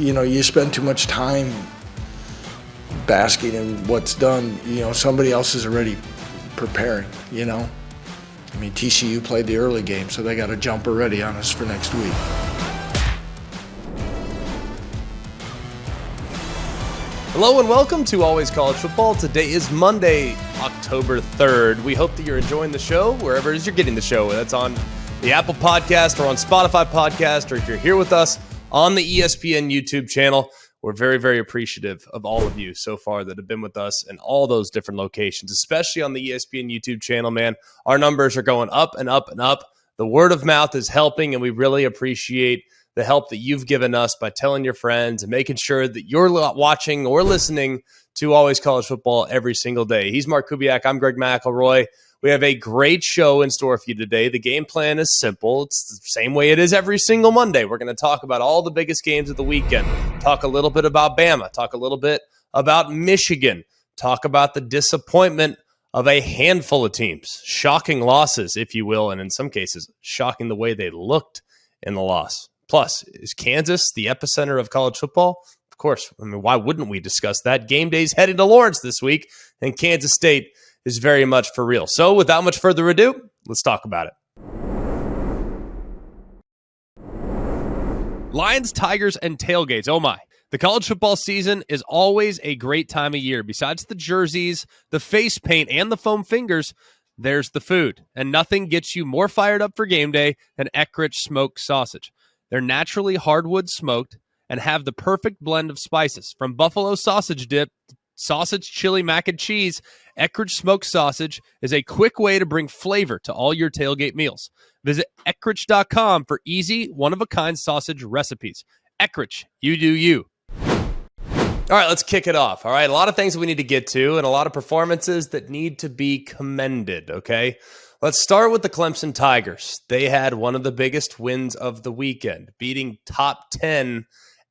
You spend too much time basking in what's done. Somebody else is already preparing, TCU played the early game, so they got a jumper ready on us for next week. Hello and welcome to Always College Football. Today is Monday, October 3rd. We hope that you're enjoying the show wherever it is you're getting the show. That's on the Apple Podcast or on Spotify Podcast, or if you're here with us on the ESPN YouTube channel. We're very, very appreciative of all of you so far that have been with us in all those different locations, especially on the ESPN YouTube channel, man. Our numbers are going up and up and up. The word of mouth is helping, and we really appreciate the help that you've given us by telling your friends and making sure that you're watching or listening to Always College Football every single day. He's Mark Kubiak. I'm Greg McElroy. We have a great show in store for you today. The game plan is simple. It's the same way it is every single Monday. We're going to talk about all the biggest games of the weekend, talk a little bit about Bama, talk a little bit about Michigan, talk about the disappointment of a handful of teams, shocking losses, if you will, and in some cases, shocking the way they looked in the loss. Plus, is Kansas the epicenter of college football? Of course. Why wouldn't we discuss that? Game day's heading to Lawrence this week, and Kansas State is very much for real. So without much further ado, let's talk about it. Lions, Tigers, and tailgates. Oh my. The college football season is always a great time of year. Besides the jerseys, the face paint, and the foam fingers, there's the food. And nothing gets you more fired up for game day than Eckrich smoked sausage. They're naturally hardwood smoked and have the perfect blend of spices. From buffalo sausage dip, sausage, chili, mac and cheese, Eckrich smoked sausage is a quick way to bring flavor to all your tailgate meals. Visit Eckrich.com for easy, one-of-a-kind sausage recipes. Eckrich, you do you. All right, let's kick it off. All right, a lot of things we need to get to and a lot of performances that need to be commended, okay? Let's start with the Clemson Tigers. They had one of the biggest wins of the weekend, beating top 10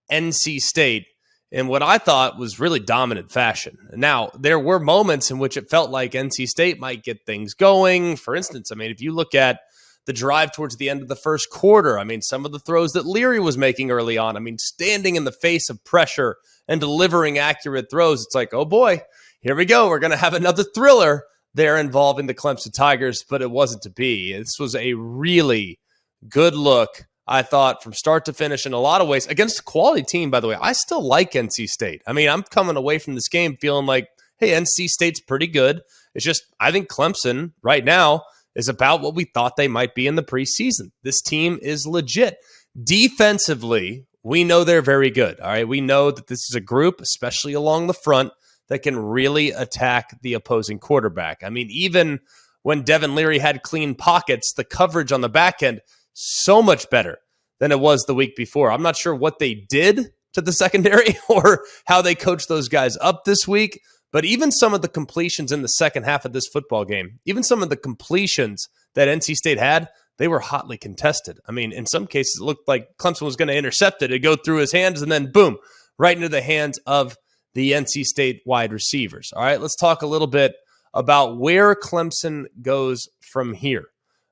NC State in what I thought was really dominant fashion. Now, there were moments in which it felt like NC State might get things going. For instance, if you look at the drive towards the end of the first quarter, some of the throws that Leary was making early on, standing in the face of pressure and delivering accurate throws, it's like, oh boy, here we go. We're going to have another thriller there involving the Clemson Tigers, but it wasn't to be. This was a really good look, I thought, from start to finish in a lot of ways against a quality team, by the way. I still like NC State. I'm coming away from this game feeling like, hey, NC State's pretty good. It's just, I think Clemson right now is about what we thought they might be in the preseason. This team is legit. Defensively, we know they're very good. All right, we know that this is a group, especially along the front, that can really attack the opposing quarterback. Even when Devin Leary had clean pockets, the coverage on the back end, so much better than it was the week before. I'm not sure what they did to the secondary or how they coached those guys up this week, but even some of the completions in the second half of this football game, even some of the completions that NC State had, they were hotly contested. In some cases, it looked like Clemson was going to intercept it. It'd go through his hands and then boom, right into the hands of the NC State wide receivers. All right, let's talk a little bit about where Clemson goes from here.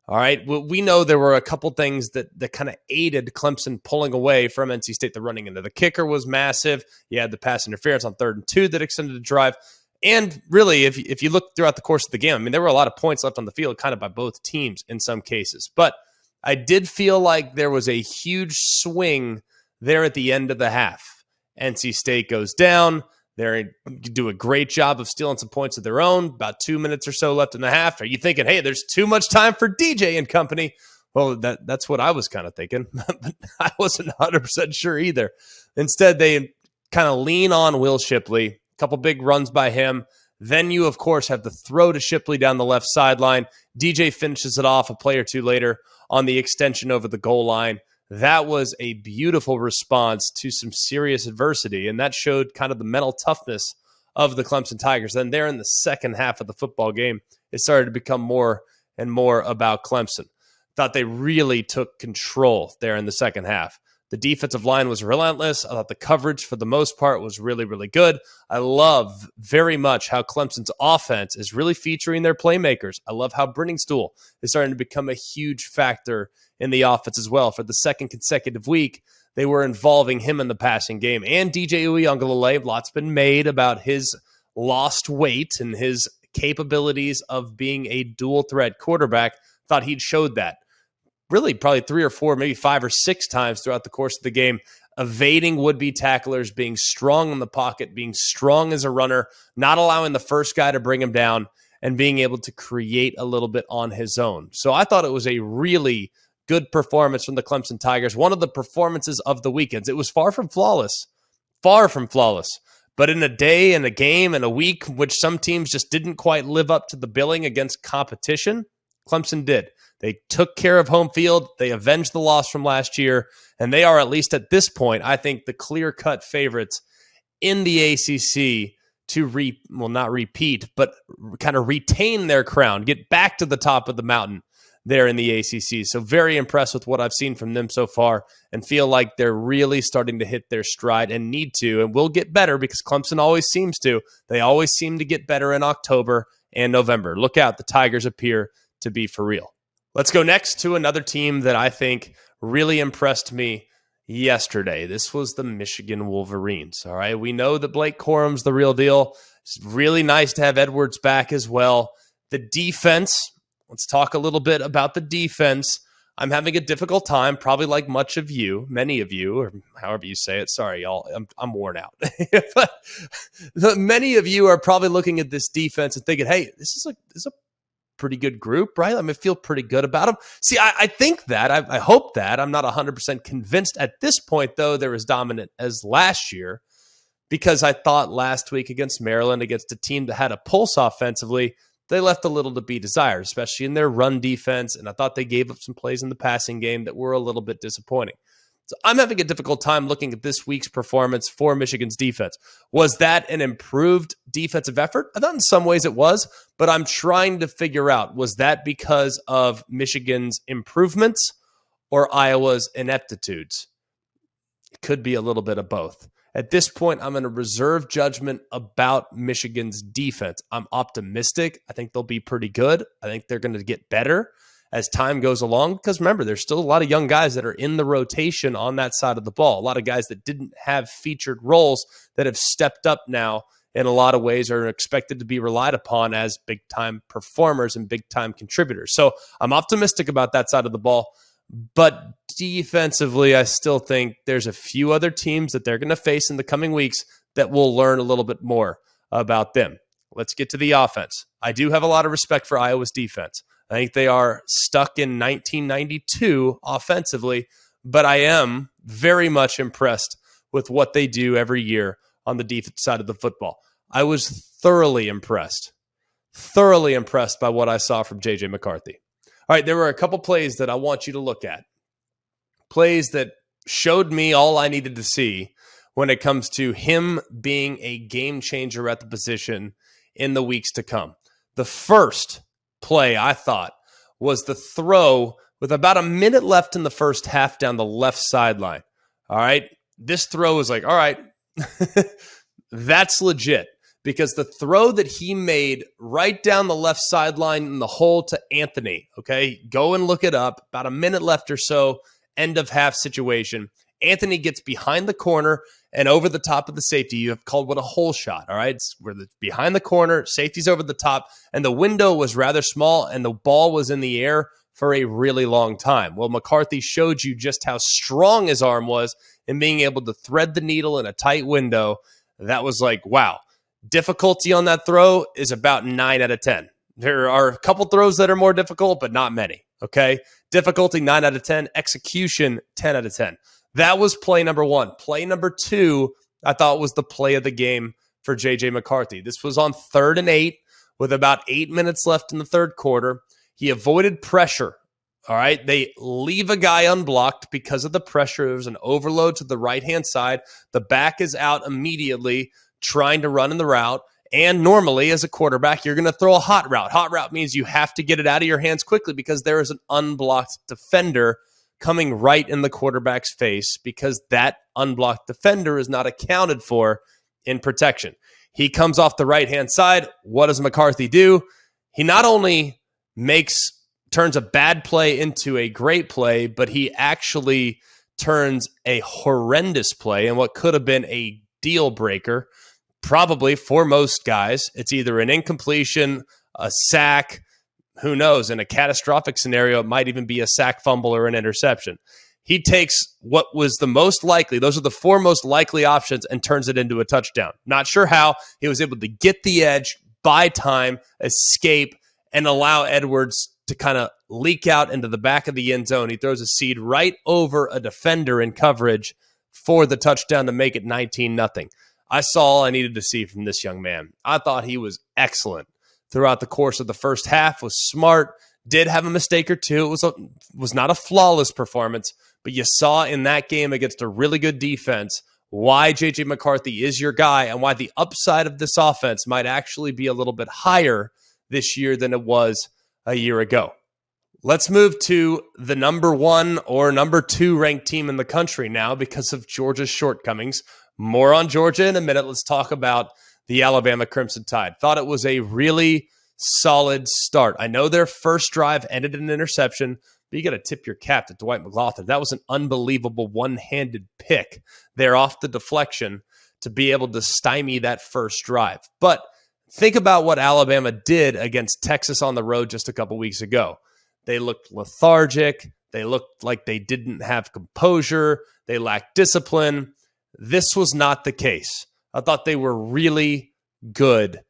All right, well, we know there were a couple things that kind of aided Clemson pulling away from NC State. The running into the kicker was massive. You had the pass interference on 3rd and 2 that extended the drive. And really, if you look throughout the course of the game, there were a lot of points left on the field kind of by both teams in some cases. But I did feel like there was a huge swing there at the end of the half. NC State goes down. They do a great job of stealing some points of their own. About 2 minutes or so left in the half. Are you thinking, hey, there's too much time for DJ and company? Well, that's what I was kind of thinking. But I wasn't 100% sure either. Instead, they kind of lean on Will Shipley. A couple big runs by him. Then you, of course, have the throw to Shipley down the left sideline. DJ finishes it off a play or two later on the extension over the goal line. That was a beautiful response to some serious adversity, and that showed kind of the mental toughness of the Clemson Tigers. Then there in the second half of the football game, it started to become more and more about Clemson. Thought they really took control there in the second half. The defensive line was relentless. I thought the coverage for the most part was really, really good. I love very much how Clemson's offense is really featuring their playmakers. I love how Brenningstool is starting to become a huge factor in the offense as well. For the second consecutive week, they were involving him in the passing game. And DJ Uiagalelei, lots been made about his lost weight and his capabilities of being a dual threat quarterback. Thought he'd showed that really probably 3 or 4, maybe 5 or 6 times throughout the course of the game, evading would-be tacklers, being strong in the pocket, being strong as a runner, not allowing the first guy to bring him down, and being able to create a little bit on his own. So I thought it was a really good performance from the Clemson Tigers, one of the performances of the weekends. It was far from flawless, but in a day and a game and a week which some teams just didn't quite live up to the billing against competition, Clemson did. They took care of home field. They avenged the loss from last year, and they are, at least at this point, I think, the clear-cut favorites in the ACC to, not repeat, but kind of retain their crown, get back to the top of the mountain there in the ACC. So very impressed with what I've seen from them so far and feel like they're really starting to hit their stride and need to, and will get better because Clemson always seems to. They always seem to get better in October and November. Look out, the Tigers appear to be for real. Let's go next to another team that I think really impressed me yesterday. This was the Michigan Wolverines. All right, we know that Blake Corum's the real deal. It's really nice to have Edwards back as well. The defense, let's talk a little bit about the defense. I'm having a difficult time, probably like many of you, or however you say it. Sorry, y'all, I'm worn out. But many of you are probably looking at this defense and thinking, hey, this is a pretty good group, right? I mean, I feel pretty good about them. See, I think that, I hope that. I'm not 100% convinced at this point, though, they're as dominant as last year, because I thought last week against Maryland, against a team that had a pulse offensively, they left a little to be desired, especially in their run defense, and I thought they gave up some plays in the passing game that were a little bit disappointing. So I'm having a difficult time looking at this week's performance for Michigan's defense. Was that an improved defensive effort? I thought in some ways it was, but I'm trying to figure out, was that because of Michigan's improvements or Iowa's ineptitudes? It could be a little bit of both. At this point, I'm going to reserve judgment about Michigan's defense. I'm optimistic. I think they'll be pretty good. I think they're going to get better as time goes along, because remember, there's still a lot of young guys that are in the rotation on that side of the ball. A lot of guys that didn't have featured roles that have stepped up now in a lot of ways, are expected to be relied upon as big-time performers and big-time contributors. So I'm optimistic about that side of the ball. But defensively, I still think there's a few other teams that they're going to face in the coming weeks that we'll learn a little bit more about them. Let's get to the offense. I do have a lot of respect for Iowa's defense. I think they are stuck in 1992 offensively, but I am very much impressed with what they do every year on the defense side of the football. I was thoroughly impressed by what I saw from J.J. McCarthy. All right, there were a couple plays that I want you to look at. Plays that showed me all I needed to see when it comes to him being a game changer at the position in the weeks to come. The first play, I thought, was the throw with about a minute left in the first half down the left sideline. All right, this throw is like, all right, that's legit. Because the throw that he made right down the left sideline in the hole to Anthony, okay, go and look it up, about a minute left or so, end of half situation. Anthony gets behind the corner and over the top of the safety. You have called what a hole shot, all right? It's where the behind the corner, safety's over the top, and the window was rather small, and the ball was in the air for a really long time. Well, McCarthy showed you just how strong his arm was in being able to thread the needle in a tight window. That was like, wow. Difficulty on that throw is about 9 out of 10. There are a couple throws that are more difficult, but not many, okay? Difficulty, 9 out of 10. Execution, 10 out of 10. That was play number one. Play number two, I thought, was the play of the game for J.J. McCarthy. This was on 3rd and 8 with about 8 minutes left in the third quarter. He avoided pressure, all right? They leave a guy unblocked because of the pressure. There's an overload to the right-hand side. The back is out immediately, trying to run in the route. And normally, as a quarterback, you're going to throw a hot route. Hot route means you have to get it out of your hands quickly because there is an unblocked defender coming right in the quarterback's face because that unblocked defender is not accounted for in protection. He comes off the right-hand side. What does McCarthy do? He not only turns a bad play into a great play, but he actually turns a horrendous play and what could have been a deal breaker. Probably for most guys, it's either an incompletion, a sack, who knows, in a catastrophic scenario, it might even be a sack, fumble, or an interception. He takes what was the most likely, those are the four most likely options, and turns it into a touchdown. Not sure how he was able to get the edge, buy time, escape, and allow Edwards to kind of leak out into the back of the end zone. He throws a seed right over a defender in coverage for the touchdown to make it 19-0. I saw all I needed to see from this young man. I thought he was excellent throughout the course of the first half, was smart, did have a mistake or two. It was not a flawless performance, but you saw in that game against a really good defense why J.J. McCarthy is your guy and why the upside of this offense might actually be a little bit higher this year than it was a year ago. Let's move to the number 1 or number 2 ranked team in the country now because of Georgia's shortcomings. More on Georgia in a minute. Let's talk about the Alabama Crimson Tide. Thought it was a really solid start. I know their first drive ended in an interception, but you got to tip your cap to Dwight McGlothern. That was an unbelievable one-handed pick there off the deflection to be able to stymie that first drive. But think about what Alabama did against Texas on the road just a couple weeks ago. They looked lethargic. They looked like they didn't have composure. They lacked discipline. This was not the case. I thought they were really good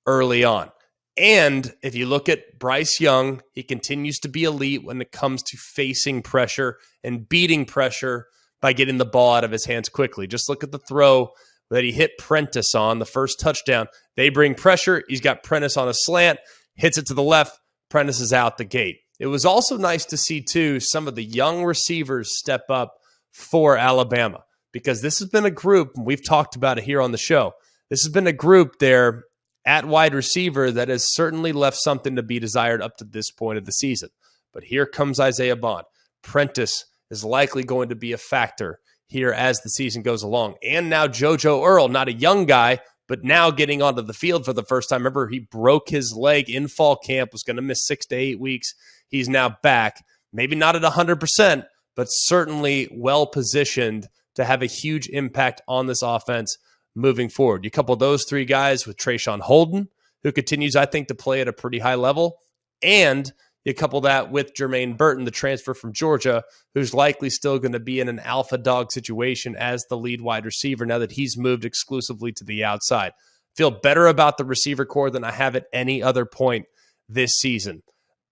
early on. And if you look at Bryce Young, he continues to be elite when it comes to facing pressure and beating pressure by getting the ball out of his hands quickly. Just look at the throw that he hit Prentice on, the first touchdown. They bring pressure. He's got Prentice on a slant, hits it to the left. Prentice is out the gate. It was also nice to see, too, some of the young receivers step up for Alabama. Because this has been a group, and we've talked about it here on the show, this has been a group there at wide receiver that has certainly left something to be desired up to this point of the season. But here comes Isaiah Bond. Prentice is likely going to be a factor here as the season goes along. And now JoJo Earl, not a young guy, but now getting onto the field for the first time. Remember, he broke his leg in fall camp, was going to miss 6 to 8 weeks. He's now back. Maybe not at 100%, but certainly well-positioned to have a huge impact on this offense moving forward. You couple those 3 guys with Trayshawn Holden, who continues, I think, to play at a pretty high level, and you couple that with Jermaine Burton, the transfer from Georgia, who's likely still going to be in an alpha dog situation as the lead wide receiver now that he's moved exclusively to the outside. Feel better about the receiver core than I have at any other point this season.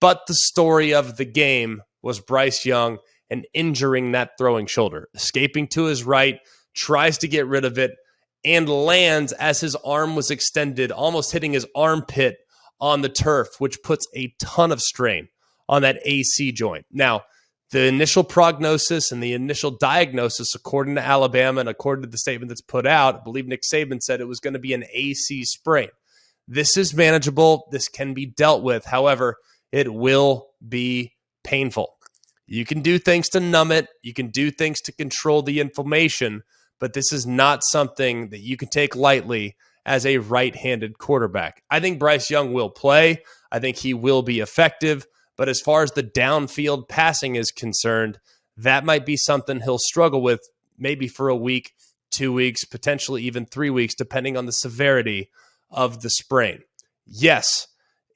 But the story of the game was Bryce Young and injuring that throwing shoulder, escaping to his right, tries to get rid of it, and lands as his arm was extended, almost hitting his armpit on the turf, which puts a ton of strain on that AC joint. Now, the initial prognosis and the initial diagnosis, according to Alabama and according to the statement that's put out, I believe Nick Saban said it was going to be an AC sprain. This is manageable. This can be dealt with. However, it will be painful. You can do things to numb it. You can do things to control the inflammation, but this is not something that you can take lightly as a right-handed quarterback. I think Bryce Young will play. I think he will be effective, but as far as the downfield passing is concerned, that might be something he'll struggle with maybe for a week, 2 weeks, potentially even 3 weeks, depending on the severity of the sprain. Yes,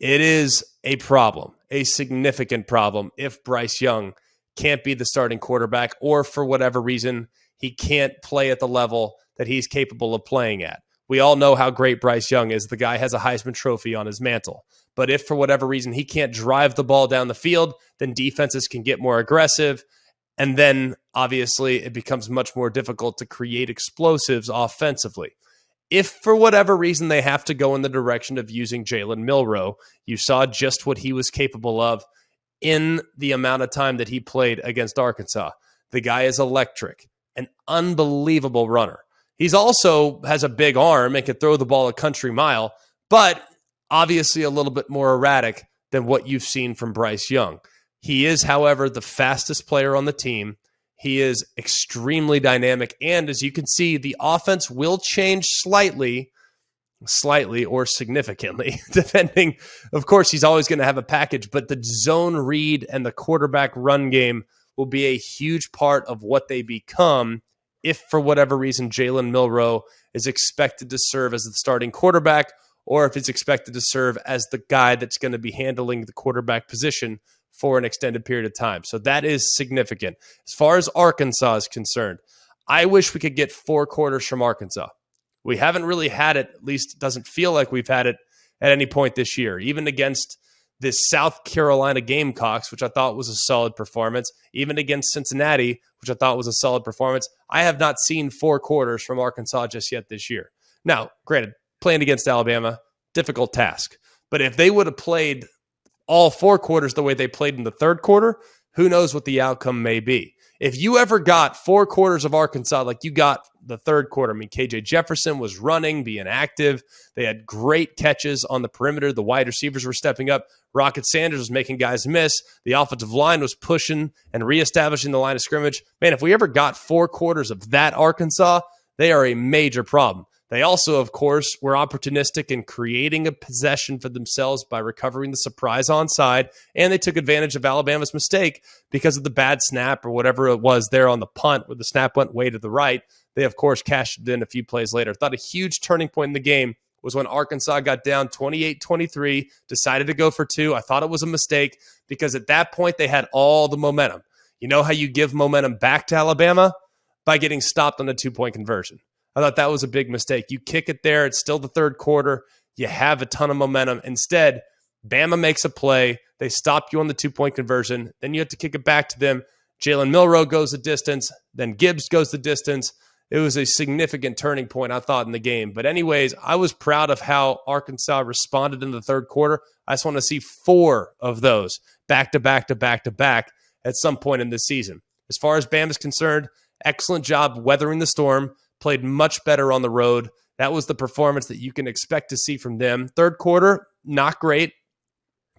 it is a problem, a significant problem, if Bryce Young can't be the starting quarterback or for whatever reason he can't play at the level that he's capable of playing at. We all know how great Bryce Young is. The guy has a Heisman Trophy on his mantle. But if for whatever reason he can't drive the ball down the field, then defenses can get more aggressive. And then obviously it becomes much more difficult to create explosives offensively. If for whatever reason they have to go in the direction of using Jalen Milroe, you saw just what he was capable of in the amount of time that he played against Arkansas. The guy is electric, an unbelievable runner. He's also has a big arm and can throw the ball a country mile, but obviously a little bit more erratic than what you've seen from Bryce Young. He is, however, the fastest player on the team. He is extremely dynamic, and as you can see, the offense will change slightly or significantly, depending. Of course, he's always going to have a package, but the zone read and the quarterback run game will be a huge part of what they become if, for whatever reason, Jalen Milroe is expected to serve as the starting quarterback, or if it's expected to serve as the guy that's going to be handling the quarterback position for an extended period of time. So that is significant. As far as Arkansas is concerned, I wish we could get 4 quarters from Arkansas. We haven't really had it, at least it doesn't feel like we've had it at any point this year, even against this South Carolina Gamecocks, which I thought was a solid performance, even against Cincinnati, which I thought was a solid performance. I have not seen 4 quarters from Arkansas just yet this year. Now, granted, playing against Alabama, difficult task. But if they would have played all 4 quarters the way they played in the third quarter, who knows what the outcome may be. If you ever got 4 quarters of Arkansas like you got the third quarter, I mean, KJ Jefferson was running, being active. They had great catches on the perimeter. The wide receivers were stepping up. Rocket Sanders was making guys miss. The offensive line was pushing and reestablishing the line of scrimmage. Man, if we ever got 4 quarters of that Arkansas, they are a major problem. They also, of course, were opportunistic in creating a possession for themselves by recovering the surprise onside, and they took advantage of Alabama's mistake because of the bad snap or whatever it was there on the punt where the snap went way to the right. They, of course, cashed it in a few plays later. Thought a huge turning point in the game was when Arkansas got down 28-23, decided to go for 2. I thought it was a mistake because at that point they had all the momentum. You know how you give momentum back to Alabama? By getting stopped on a 2-point conversion. I thought that was a big mistake. You kick it there. It's still the third quarter. You have a ton of momentum. Instead, Bama makes a play. They stop you on the 2-point conversion. Then you have to kick it back to them. Jalen Milroe goes the distance. Then Gibbs goes the distance. It was a significant turning point, I thought, in the game. But anyways, I was proud of how Arkansas responded in the third quarter. I just want to see 4 of those back to back to back to back at some point in this season. As far as Bama is concerned, excellent job weathering the storm. Played much better on the road. That was the performance that you can expect to see from them. Third quarter, not great.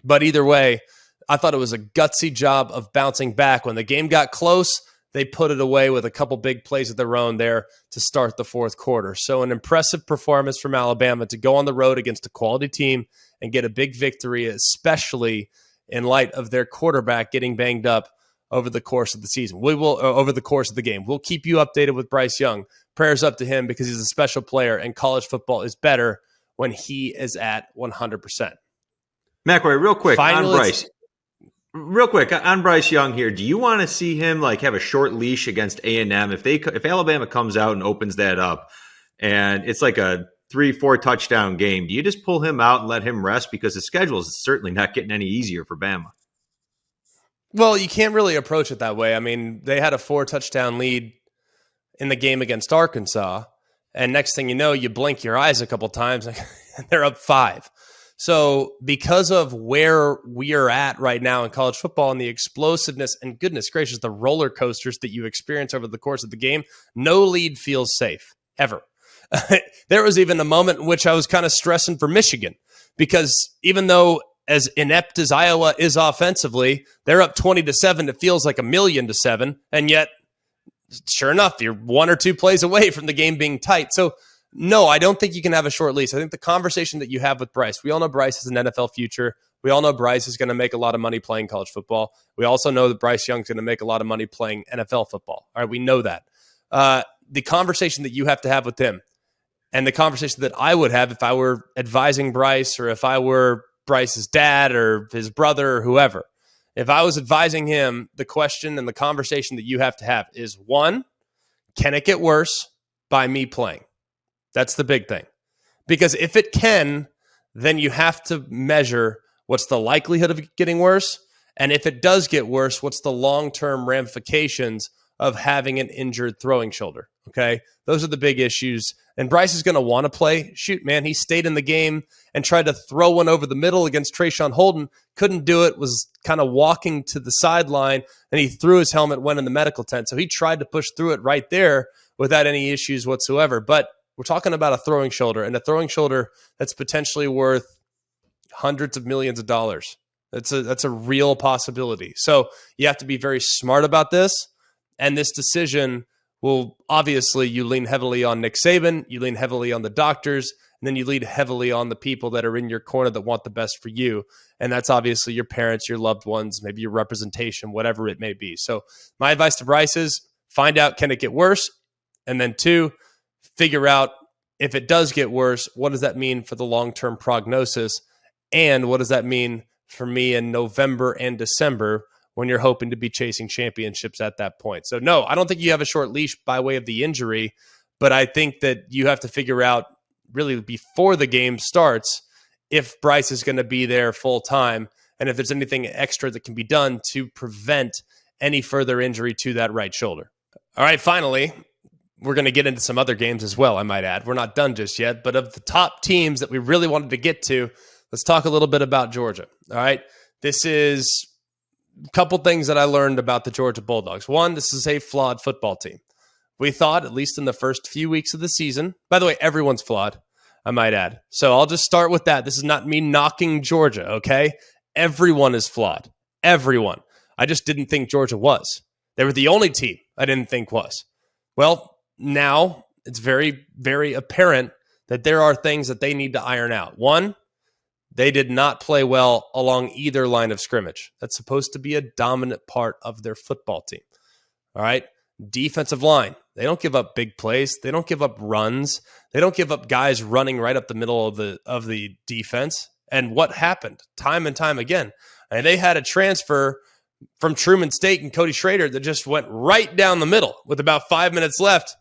But either way, I thought it was a gutsy job of bouncing back. When the game got close, they put it away with a couple big plays of their own there to start the fourth quarter. So an impressive performance from Alabama to go on the road against a quality team and get a big victory, especially in light of their quarterback getting banged up over the course of the season. Over the course of the game. We'll keep you updated with Bryce Young. Prayers up to him because he's a special player, and college football is better when he is at 100%. McElroy, real quick Finally, on Bryce. Real quick on Bryce Young here. Do you want to see him like have a short leash against A&M if Alabama comes out and opens that up, and it's like a 3-4 touchdown game? Do you just pull him out and let him rest because the schedule is certainly not getting any easier for Bama? Well, you can't really approach it that way. I mean, they had a 4-touchdown lead in the game against Arkansas, and next thing you know, you blink your eyes a couple times, and they're up 5. So because of where we are at right now in college football and the explosiveness and goodness gracious, the roller coasters that you experience over the course of the game, no lead feels safe, ever. There was even a moment in which I was kind of stressing for Michigan because even though as inept as Iowa is offensively, they're up 20-7. It feels like 1,000,000-7. And yet, sure enough, you're 1 or 2 plays away from the game being tight. So, no, I don't think you can have a short leash. I think the conversation that you have with Bryce, we all know Bryce has an NFL future. We all know Bryce is going to make a lot of money playing college football. We also know that Bryce Young is going to make a lot of money playing NFL football. All right, we know that. The conversation that you have to have with him and the conversation that I would have if I were advising Bryce or if I were Bryce's dad or his brother or whoever, if I was advising him, the question and the conversation that you have to have is, 1, can it get worse by me playing? That's the big thing. Because if it can, then you have to measure what's the likelihood of it getting worse. And if it does get worse, what's the long-term ramifications of having an injured throwing shoulder? Okay, those are the big issues. And Bryce is going to want to play. Shoot, man, he stayed in the game and tried to throw one over the middle against Trayshawn Holden. Couldn't do it, was kind of walking to the sideline, and he threw his helmet, went in the medical tent. So he tried to push through it right there without any issues whatsoever. But we're talking about a throwing shoulder, and a throwing shoulder that's potentially worth hundreds of millions of dollars. That's a real possibility. So you have to be very smart about this. And this decision will obviously, you lean heavily on Nick Saban, you lean heavily on the doctors, And then you lean heavily on the people that are in your corner that want the best for you. And that's obviously your parents, your loved ones, maybe your representation, whatever it may be. So my advice to Bryce is find out, can it get worse? And then 2, figure out if it does get worse, what does that mean for the long-term prognosis? And what does that mean for me in November and December when you're hoping to be chasing championships at that point? So no, I don't think you have a short leash by way of the injury, but I think that you have to figure out really before the game starts if Bryce is going to be there full time and if there's anything extra that can be done to prevent any further injury to that right shoulder. All right, finally, we're going to get into some other games as well, I might add. We're not done just yet, but of the top teams that we really wanted to get to, let's talk a little bit about Georgia. All right, this is a couple things that I learned about the Georgia Bulldogs. One, this is a flawed football team. We thought, at least in the first few weeks of the season, by the way, everyone's flawed, I might add. So I'll just start with that. This is not me knocking Georgia, okay? Everyone is flawed. Everyone. I just didn't think Georgia was. They were the only team I didn't think was. Well, now it's very, very apparent that there are things that they need to iron out. One, they did not play well along either line of scrimmage. That's supposed to be a dominant part of their football team. All right? Defensive line. They don't give up big plays. They don't give up runs. They don't give up guys running right up the middle of the defense. And what happened time and time again? And they had a transfer from Truman State and Cody Schrader that just went right down the middle with about 5 minutes left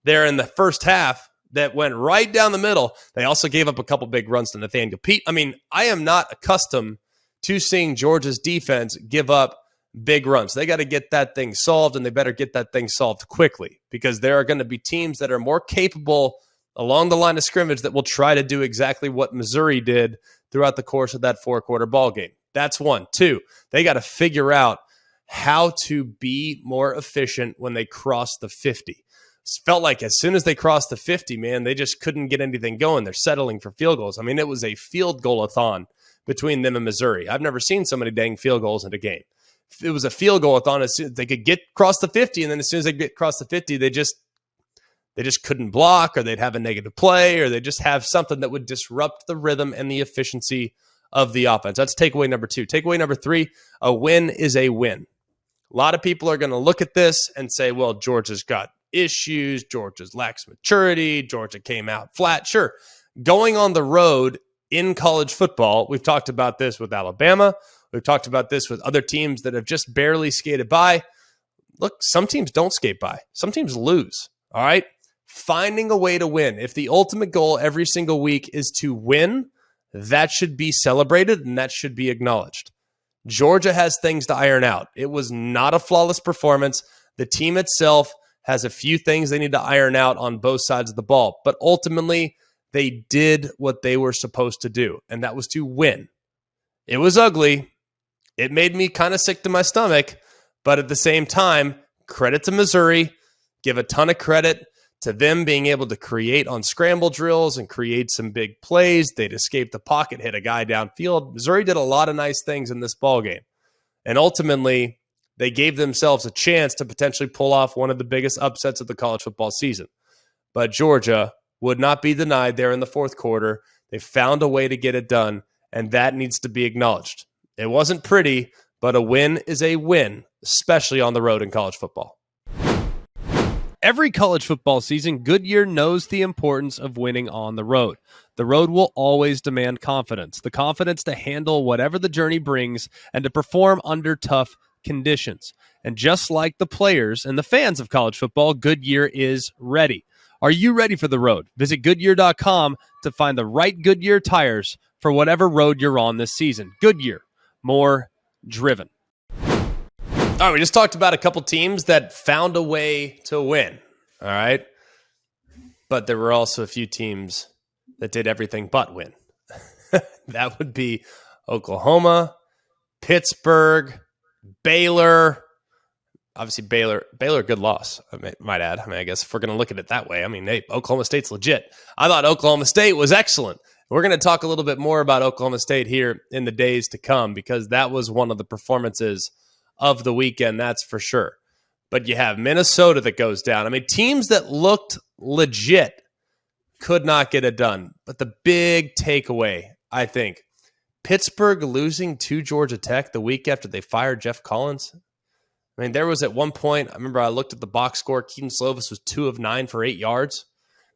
there in the first half that went right down the middle. They also gave up a couple big runs to Nathaniel Pete. I mean, I am not accustomed to seeing Georgia's defense give up big runs. They got to get that thing solved, and they better get that thing solved quickly because there are going to be teams that are more capable along the line of scrimmage that will try to do exactly what Missouri did throughout the course of that 4-quarter ball game. That's one. 2, they got to figure out how to be more efficient when they cross the 50. It felt like as soon as they crossed the 50, man, they just couldn't get anything going. They're settling for field goals. I mean, it was a field goal-a-thon between them and Missouri. I've never seen so many dang field goals in a game. It was a field goal-a-thon as soon as they could get across the 50, and then as soon as they get across the 50, they just couldn't block, or they'd have a negative play, or they just have something that would disrupt the rhythm and the efficiency of the offense. That's takeaway number 2. Takeaway number 3, a win is a win. A lot of people are going to look at this and say, well, Georgia's got issues, Georgia's lacks maturity, Georgia came out flat. Sure, going on the road in college football, we've talked about this with Alabama, we've talked about this with other teams that have just barely skated by. Look, some teams don't skate by. Some teams lose, all right? Finding a way to win. If the ultimate goal every single week is to win, that should be celebrated and that should be acknowledged. Georgia has things to iron out. It was not a flawless performance. The team itself has a few things they need to iron out on both sides of the ball. But ultimately, they did what they were supposed to do, and that was to win. It was ugly. It made me kind of sick to my stomach. But at the same time, credit to Missouri. Give a ton of credit to them being able to create on scramble drills and create some big plays. They'd escape the pocket, hit a guy downfield. Missouri did a lot of nice things in this ball game. And ultimately, they gave themselves a chance to potentially pull off one of the biggest upsets of the college football season. But Georgia would not be denied there in the 4th quarter. They found a way to get it done, and that needs to be acknowledged. It wasn't pretty, but a win is a win, especially on the road in college football. Every college football season, Goodyear knows the importance of winning on the road. The road will always demand confidence, the confidence to handle whatever the journey brings and to perform under tough conditions. And just like the players and the fans of college football, Goodyear is ready. Are you ready for the road? Visit Goodyear.com to find the right Goodyear tires for whatever road you're on this season. Goodyear, more driven. All right, we just talked about a couple teams that found a way to win, all right? But there were also a few teams that did everything but win. That would be Oklahoma, Pittsburgh, Baylor. Obviously, Baylor, good loss, I might add. I mean, I guess if we're going to look at it that way, I mean, hey, Oklahoma State's legit. I thought Oklahoma State was excellent. We're going to talk a little bit more about Oklahoma State here in the days to come because that was one of the performances of the weekend, that's for sure. But you have Minnesota that goes down. I mean, teams that looked legit Could not get it done. But the big takeaway, I think, Pittsburgh losing to Georgia Tech the week after they fired Jeff Collins. I mean, there was at one point, I remember I looked at the box score, Keaton Slovis was 2 of 9 for 8 yards.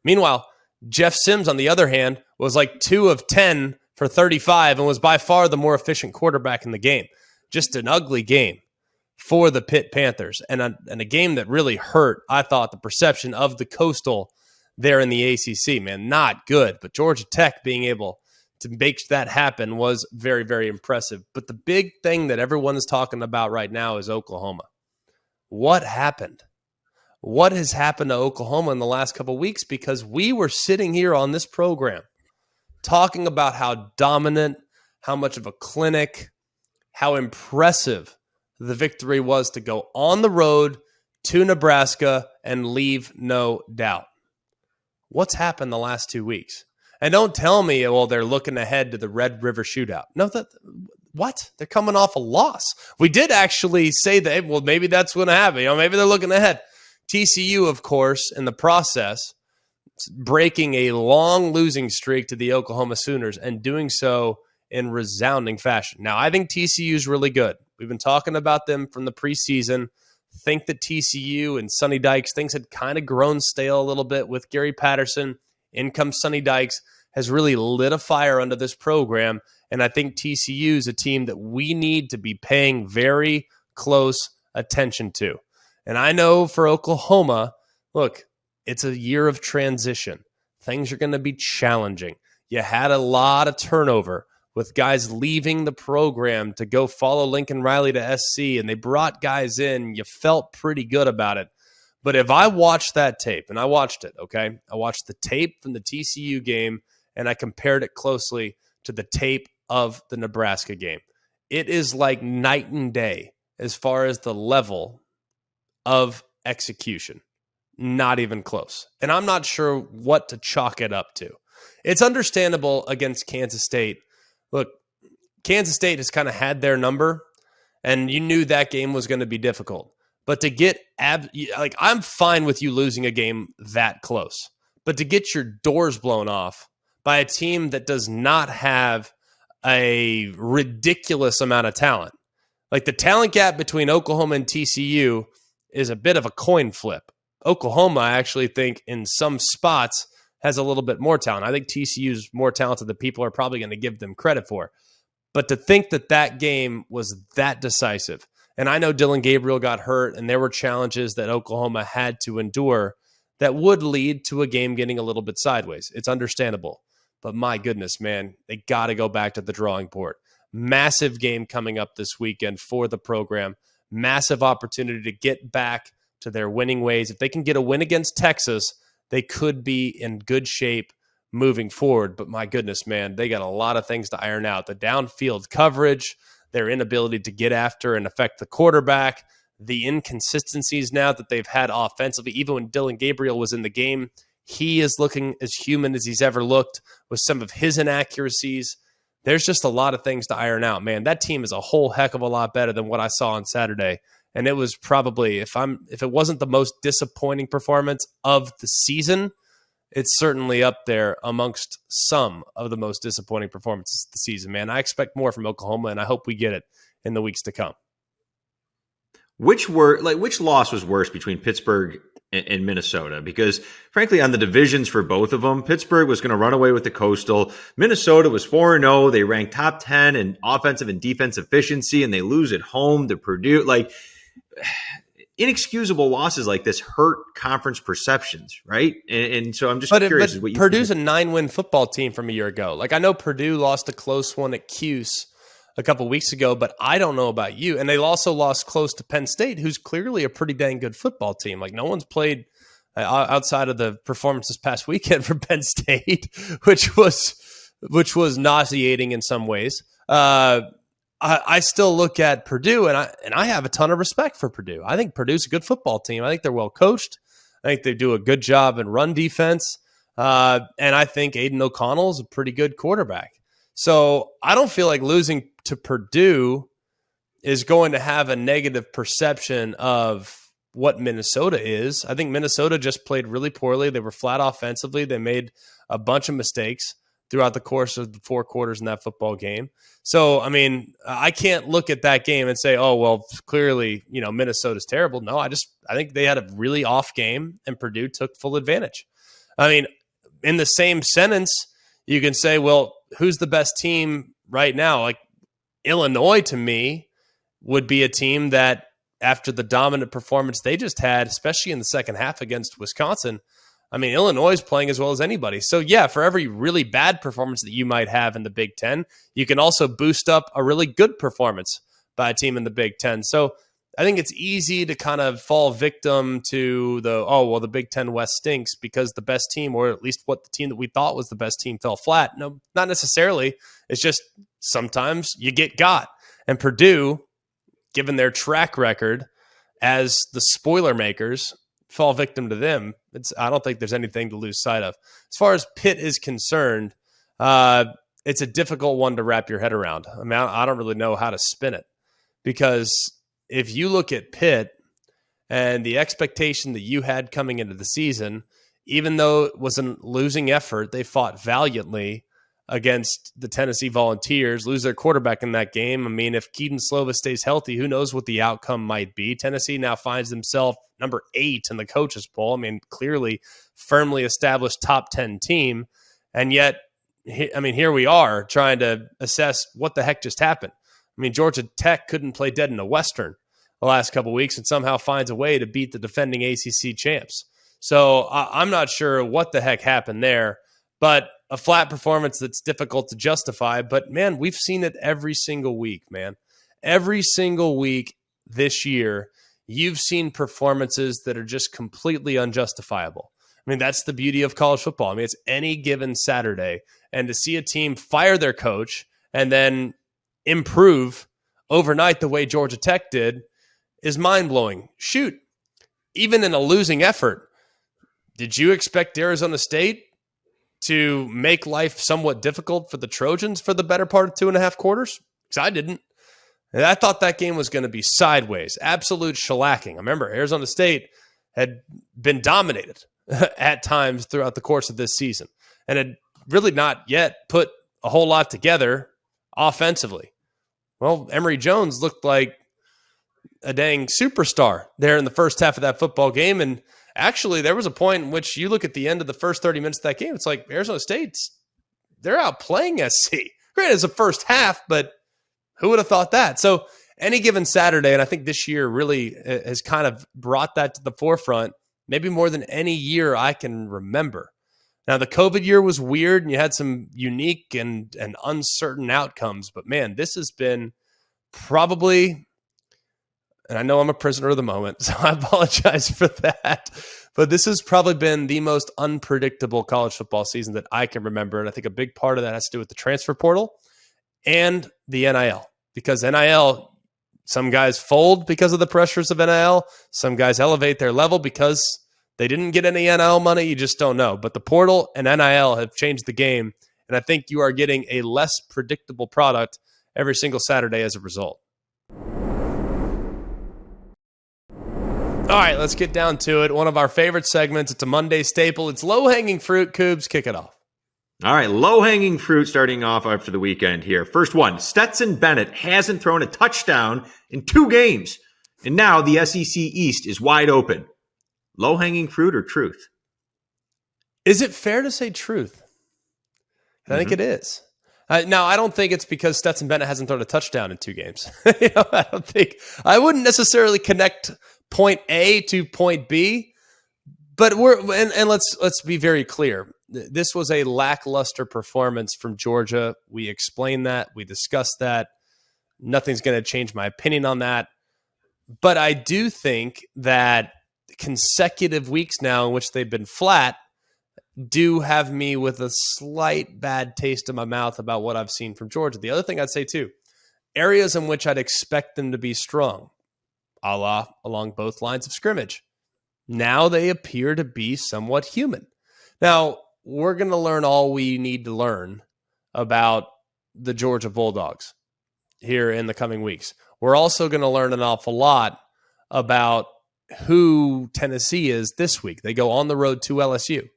Meanwhile, Jeff Sims, on the other hand, was like 2 of 10 for 35 and was by far the more efficient quarterback in the game. Just an ugly game for the Pitt Panthers, and a game that really hurt, I thought, the perception of the Coastal there in the ACC. Man, not good, but Georgia Tech being able to make that happen was very, very impressive. But the big thing that everyone is talking about right now is Oklahoma. What happened? What has happened to Oklahoma in the last couple of weeks? Because we were sitting here on this program talking about how dominant, how much of a clinic, how impressive the victory was to go on the road to Nebraska and leave no doubt. What's happened the last 2 weeks? And don't tell me, well, they're looking ahead to the Red River Shootout. No, what? They're coming off a loss. We did actually say that, well, maybe that's going to happen. Maybe they're looking ahead. TCU, of course, in the process, breaking a long losing streak to the Oklahoma Sooners and doing so in resounding fashion. Now, I think TCU is really good. We've been talking about them from the preseason. Think that TCU and Sonny Dykes, things had kind of grown stale a little bit with Gary Patterson. In comes Sonny Dykes, has really lit a fire under this program. And I think TCU is a team that we need to be paying very close attention to. And I know for Oklahoma, look, it's a year of transition. Things are going to be challenging. You had a lot of turnover with guys leaving the program to go follow Lincoln Riley to SC, and they brought guys in. You felt pretty good about it. But if I watched that tape, and I watched it, okay? I watched the tape from the TCU game, and I compared it closely to the tape of the Nebraska game. It is like night and day as far as the level of execution. Not even close. And I'm not sure what to chalk it up to. It's understandable against Kansas State. Look, Kansas State has kind of had their number, and you knew that game was going to be difficult. But to get I'm fine with you losing a game that close. But to get your doors blown off by a team that does not have a ridiculous amount of talent. Like the talent gap between Oklahoma and TCU is a bit of a coin flip. Oklahoma, I actually think, in some spots has a little bit more talent. I think TCU is more talented than people are probably going to give them credit for. But to think that that game was that decisive, and I know Dylan Gabriel got hurt, and there were challenges that Oklahoma had to endure that would lead to a game getting a little bit sideways. It's understandable. But my goodness, man, they got to go back to the drawing board. Massive game coming up this weekend for the program. Massive opportunity to get back to their winning ways. If they can get a win against Texas, they could be in good shape moving forward. But my goodness, man, they got a lot of things to iron out. The downfield coverage, their inability to get after and affect the quarterback, the inconsistencies now that they've had offensively. Even when Dylan Gabriel was in the game, he is looking as human as he's ever looked with some of his inaccuracies. There's just a lot of things to iron out, man. That team is a whole heck of a lot better than what I saw on Saturday. And it was probably, if it wasn't the most disappointing performance of the season, it's certainly up there amongst some of the most disappointing performances of the season, man. I expect more from Oklahoma, and I hope we get it in the weeks to come. Which loss was worse between Pittsburgh and Minnesota? Because frankly, on the divisions for both of them, Pittsburgh was going to run away with the Coastal. Minnesota was 4-0. They ranked top 10 in offensive and defensive efficiency, and they lose at home to Purdue. Inexcusable losses like this hurt conference perceptions, right? And so I'm just curious. But Purdue's a 9-win football team from a year ago. I know Purdue lost a close one at Cuse a couple weeks ago, but I don't know about you. And they also lost close to Penn State, who's clearly a pretty dang good football team. No one's played outside of the performance this past weekend for Penn State, which was nauseating in some ways. I still look at Purdue, and I have a ton of respect for Purdue. I think Purdue's a good football team. I think they're well coached. I think they do a good job in run defense. And I think Aiden O'Connell is a pretty good quarterback. So I don't feel like losing to Purdue is going to have a negative perception of what Minnesota is. I think Minnesota just played really poorly. They were flat offensively. They made a bunch of mistakes throughout the course of the 4 quarters in that football game. So, I mean, I can't look at that game and say, oh, well, clearly, Minnesota's terrible. No, I think they had a really off game and Purdue took full advantage. I mean, in the same sentence, you can say, well, who's the best team right now? Like Illinois, to me, would be a team that after the dominant performance they just had, especially in the second half against Wisconsin, I mean, Illinois is playing as well as anybody. So, yeah, for every really bad performance that you might have in the Big Ten, you can also boost up a really good performance by a team in the Big Ten. So I think it's easy to kind of fall victim to the Big Ten West stinks because the best team, or at least what the team that we thought was the best team, fell flat. No, not necessarily. It's just sometimes you get got. And Purdue, given their track record as the spoiler makers, fall victim to them. I don't think there's anything to lose sight of. As far as Pitt is concerned, it's a difficult one to wrap your head around. I mean, I don't really know how to spin it because if you look at Pitt and the expectation that you had coming into the season, even though it was a losing effort, they fought valiantly against the Tennessee Volunteers, lose their quarterback in that game. I mean, if Keaton Slova stays healthy, who knows what the outcome might be. Tennessee now finds themselves number 8 in the coaches poll. I mean, clearly firmly established top 10 team. And yet, I mean, here we are trying to assess what the heck just happened. I mean, Georgia Tech couldn't play dead in a Western the last couple of weeks and somehow finds a way to beat the defending ACC champs. So I'm not sure what the heck happened there, but a flat performance that's difficult to justify. But, man, we've seen it every single week, man. Every single week this year, you've seen performances that are just completely unjustifiable. I mean, that's the beauty of college football. I mean, it's any given Saturday. And to see a team fire their coach and then improve overnight the way Georgia Tech did is mind-blowing. Shoot, even in a losing effort, did you expect Arizona State to make life somewhat difficult for the Trojans for the better part of 2.5 quarters? Because I didn't. And I thought that game was going to be sideways, absolute shellacking. I remember Arizona State had been dominated at times throughout the course of this season and had really not yet put a whole lot together offensively. Well, Emory Jones looked like a dang superstar there in the first half of that football game. And actually, there was a point in which you look at the end of the first 30 minutes of that game, it's like Arizona State's, they're outplaying SC. Granted, it's a first half, but who would have thought that? So any given Saturday, and I think this year really has kind of brought that to the forefront, maybe more than any year I can remember. Now, the COVID year was weird, and you had some unique and uncertain outcomes. But, man, this has been probably, and I know I'm a prisoner of the moment, so I apologize for that. But this has probably been the most unpredictable college football season that I can remember. And I think a big part of that has to do with the transfer portal and the NIL. Because NIL, some guys fold because of the pressures of NIL. Some guys elevate their level because they didn't get any NIL money. You just don't know. But the portal and NIL have changed the game. And I think you are getting a less predictable product every single Saturday as a result. All right, let's get down to it. One of our favorite segments. It's a Monday staple. It's low-hanging fruit. Coobs, kick it off. All right, low-hanging fruit starting off after the weekend here. First one, Stetson Bennett hasn't thrown a touchdown in 2 games. And now the SEC East is wide open. Low-hanging fruit or truth? Is it fair to say truth? I think it is. Now, I don't think it's because Stetson Bennett hasn't thrown a touchdown in 2 games. I wouldn't necessarily connect point A to point B, but let's be very clear. This was a lackluster performance from Georgia. We explained that. We discussed that. Nothing's going to change my opinion on that. But I do think that consecutive weeks now in which they've been flat do have me with a slight bad taste in my mouth about what I've seen from Georgia. The other thing I'd say too, areas in which I'd expect them to be strong, a la along both lines of scrimmage. Now they appear to be somewhat human. Now, we're going to learn all we need to learn about the Georgia Bulldogs here in the coming weeks. We're also going to learn an awful lot about who Tennessee is this week. They go on the road to LSU.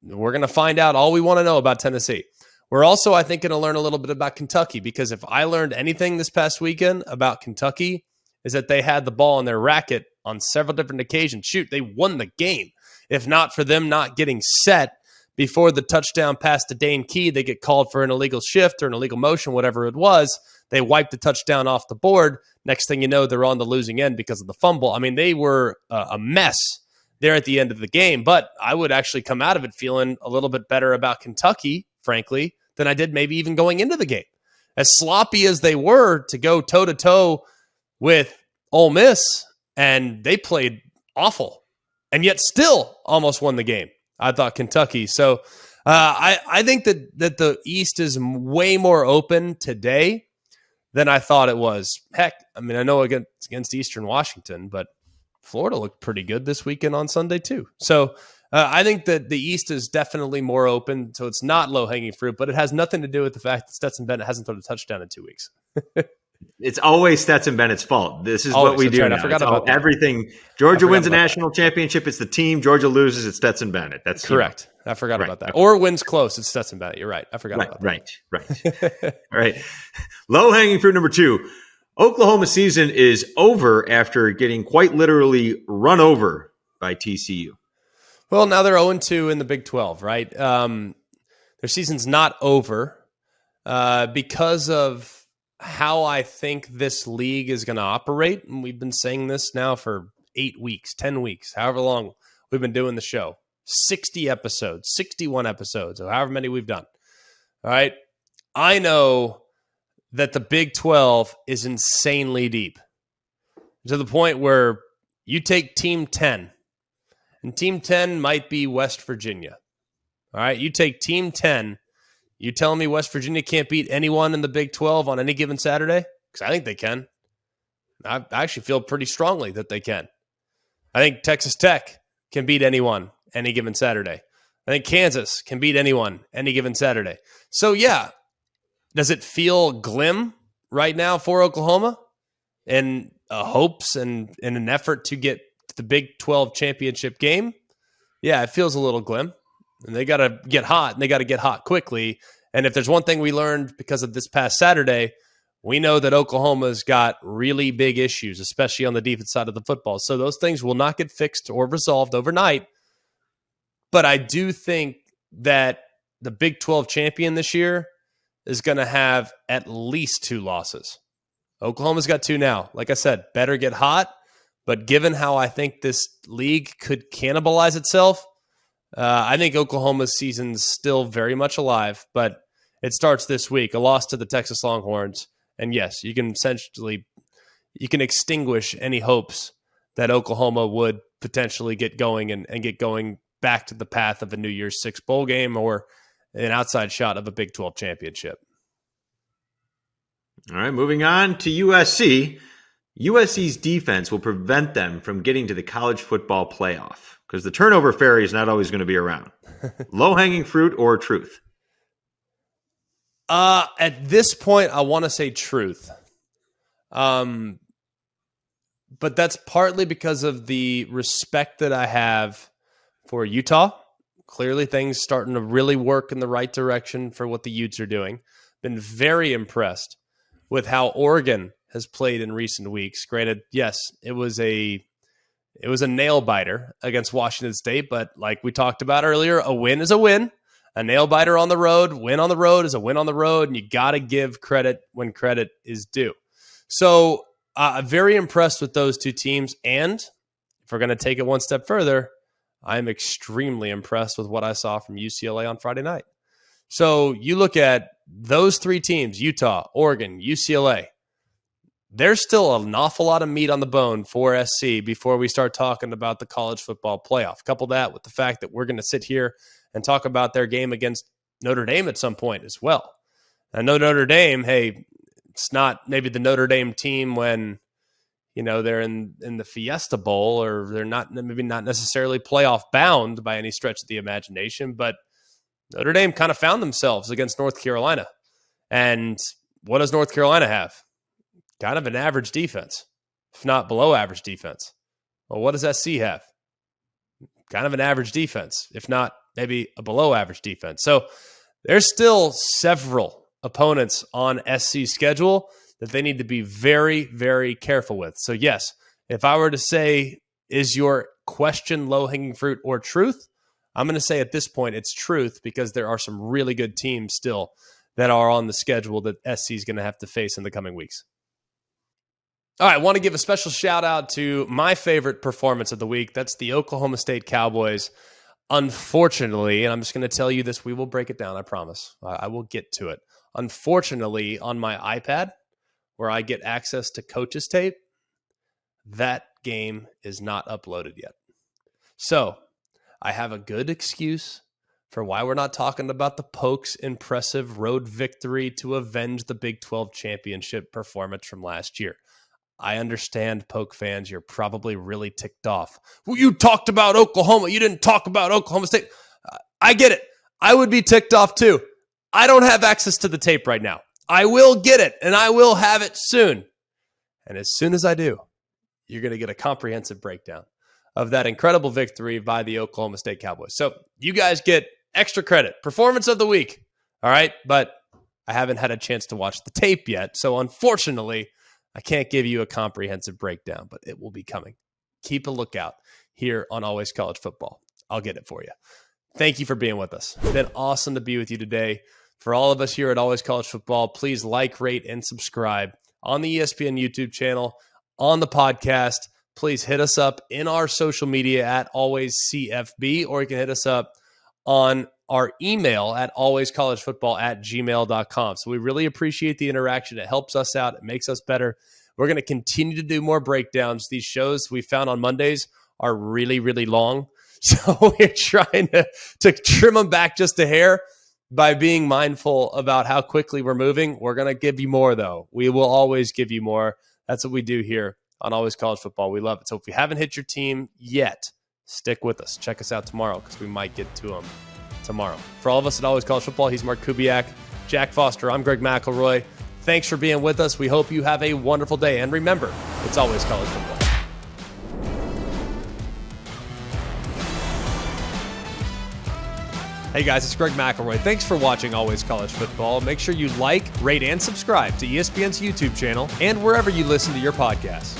We're going to find out all we want to know about Tennessee. We're also, I think, going to learn a little bit about Kentucky, because if I learned anything this past weekend about Kentucky, is that they had the ball in their racket on several different occasions. Shoot, they won the game. If not for them not getting set before the touchdown pass to Dane Key, they get called for an illegal shift or an illegal motion, whatever it was. They wiped the touchdown off the board. Next thing you know, they're on the losing end because of the fumble. I mean, they were a mess there at the end of the game, but I would actually come out of it feeling a little bit better about Kentucky, frankly, than I did maybe even going into the game. As sloppy as they were to go toe-to-toe with Ole Miss, and they played awful, and yet still almost won the game, I thought Kentucky. So I think that the East is way more open today than I thought it was. Heck, I mean, I know against Eastern Washington, but Florida looked pretty good this weekend on Sunday too. So I think that the East is definitely more open, so it's not low-hanging fruit, but it has nothing to do with the fact that Stetson Bennett hasn't thrown a touchdown in 2 weeks. It's always Stetson Bennett's fault. This is Always, what we do right. now. I forgot about that. Everything. Georgia wins a national championship. It's the team. Georgia loses. It's Stetson Bennett. That's correct. I forgot about that. Or wins close. It's Stetson Bennett. You're right. I forgot about that. Right. All right. Low-hanging fruit number 2. Oklahoma season is over after getting quite literally run over by TCU. Well, now they're 0-2 in the Big 12, right? Their season's not over because of how I think this league is going to operate. And we've been saying this now for 8 weeks, 10 weeks, however long we've been doing the show. 60 episodes, 61 episodes, or however many we've done. All right. I know that the Big 12 is insanely deep, to the point where you take Team 10, and Team 10 might be West Virginia. All right. You take Team 10. You telling me West Virginia can't beat anyone in the Big 12 on any given Saturday? Because I think they can. I actually feel pretty strongly that they can. I think Texas Tech can beat anyone any given Saturday. I think Kansas can beat anyone any given Saturday. So, yeah, does it feel glim right now for Oklahoma in hopes and in an effort to get to the Big 12 championship game? Yeah, it feels a little glim. And they got to get hot, and they got to get hot quickly. And if there's one thing we learned because of this past Saturday, we know that Oklahoma's got really big issues, especially on the defense side of the football. So those things will not get fixed or resolved overnight. But I do think that the Big 12 champion this year is going to have at least 2 losses. Oklahoma's got 2 now. Like I said, better get hot. But given how I think this league could cannibalize itself, I think Oklahoma's season's still very much alive, but it starts this week. A loss to the Texas Longhorns. And yes, you can extinguish any hopes that Oklahoma would potentially get going and get going back to the path of a New Year's Six bowl game or an outside shot of a Big 12 championship. All right, moving on to USC. USC's defense will prevent them from getting to the college football playoff because the turnover fairy is not always going to be around. Low-hanging fruit or truth? At this point, I want to say truth. But that's partly because of the respect that I have for Utah. Clearly, things starting to really work in the right direction for what the Utes are doing. Been very impressed with how Oregon has played in recent weeks. Granted, yes, it was a nail biter against Washington State, but like we talked about earlier, a win is a win. A nail biter on the road, win on the road is a win on the road, and you got to give credit when credit is due. So I'm very impressed with those two teams, and if we're going to take it one step further, I'm extremely impressed with what I saw from UCLA on Friday night. So you look at those 3 teams, Utah, Oregon, UCLA, there's still an awful lot of meat on the bone for SC before we start talking about the college football playoff. Couple that with the fact that we're going to sit here and talk about their game against Notre Dame at some point as well. I know Notre Dame, hey, it's not maybe the Notre Dame team when, you know, they're in the Fiesta Bowl, or they're not necessarily playoff bound by any stretch of the imagination, but Notre Dame kind of found themselves against North Carolina. And what does North Carolina have? Kind of an average defense, if not below average defense. Well, what does SC have? Kind of an average defense, if not maybe a below average defense. So there's still several opponents on SC's schedule that they need to be very, very careful with. So yes, if I were to say, is your question low-hanging fruit or truth? I'm going to say at this point it's truth, because there are some really good teams still that are on the schedule that SC is going to have to face in the coming weeks. All right, I want to give a special shout out to my favorite performance of the week. That's the Oklahoma State Cowboys. Unfortunately, and I'm just going to tell you this, we will break it down, I promise. I will get to it. Unfortunately, on my iPad, where I get access to coaches tape, that game is not uploaded yet. So I have a good excuse for why we're not talking about the Pokes' impressive road victory to avenge the Big 12 championship performance from last year. I understand, Poke fans, you're probably really ticked off. Well, you talked about Oklahoma. You didn't talk about Oklahoma State. I get it. I would be ticked off too. I don't have access to the tape right now. I will get it, and I will have it soon. And as soon as I do, you're going to get a comprehensive breakdown of that incredible victory by the Oklahoma State Cowboys. So you guys get extra credit. Performance of the week. All right. But I haven't had a chance to watch the tape yet. So unfortunately, I can't give you a comprehensive breakdown, but it will be coming. Keep a lookout here on Always College Football. I'll get it for you. Thank you for being with us. It's been awesome to be with you today. For all of us here at Always College Football, please like, rate, and subscribe on the ESPN YouTube channel, on the podcast. Please hit us up in our social media at AlwaysCFB, or you can hit us up on our email at alwayscollegefootball@gmail.com. So we really appreciate the interaction. It helps us out. It makes us better. We're going to continue to do more breakdowns. These shows we found on Mondays are really, really long. So we're trying to trim them back just a hair by being mindful about how quickly we're moving. We're going to give you more, though. We will always give you more. That's what we do here on Always College Football. We love it. So if you haven't hit your team yet, stick with us. Check us out tomorrow, because we might get to them tomorrow. For all of us at Always College Football, he's Mark Kubiak, Jack Foster. I'm Greg McElroy. Thanks for being with us. We hope you have a wonderful day. And remember, it's always college football. Hey guys, it's Greg McElroy. Thanks for watching Always College Football. Make sure you like, rate, and subscribe to ESPN's YouTube channel and wherever you listen to your podcasts.